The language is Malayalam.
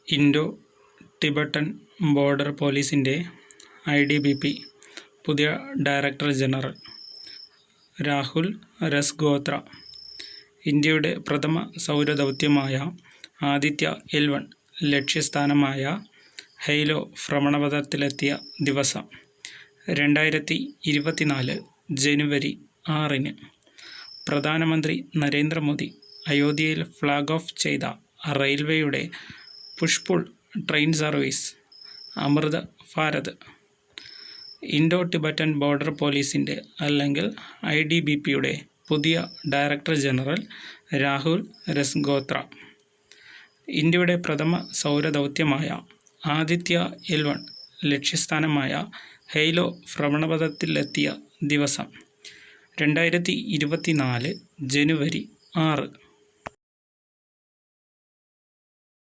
ഇൻഡോ ടിബറ്റൻ ബോർഡർ പോലീസിൻ്റെ IDBP പുതിയ ഡയറക്ടർ ജനറൽ രാഹുൽ രസ്ഗോത്ര. ഇന്ത്യയുടെ പ്രഥമ സൗരദൗത്യമായ ആദിത്യ L1 ലക്ഷ്യസ്ഥാനമായ ഹെയ്ലോ ഭ്രമണപഥത്തിലെത്തിയ ദിവസം 2024 ജനുവരി 6-ന്. പ്രധാനമന്ത്രി നരേന്ദ്രമോദി അയോധ്യയിൽ ഫ്ലാഗ് ഓഫ് ചെയ്ത റെയിൽവേയുടെ പുഷ്പുൾ ട്രെയിൻ സർവീസ് അമൃത് ഭാരത്. ഇൻഡോ ടിബറ്റൻ ബോർഡർ പോലീസിൻ്റെ അല്ലെങ്കിൽ IDBPയുടെ പുതിയ ഡയറക്ടർ ജനറൽ രാഹുൽ രസ്ഗോത്ര. ഇന്ത്യയുടെ പ്രഥമ സൗരദൗത്യമായ ആദിത്യ L1 ലക്ഷ്യസ്ഥാനമായ ഹെയ്ലോ ഭ്രമണപഥത്തിലെത്തിയ ദിവസം 2024 ജനുവരി 6.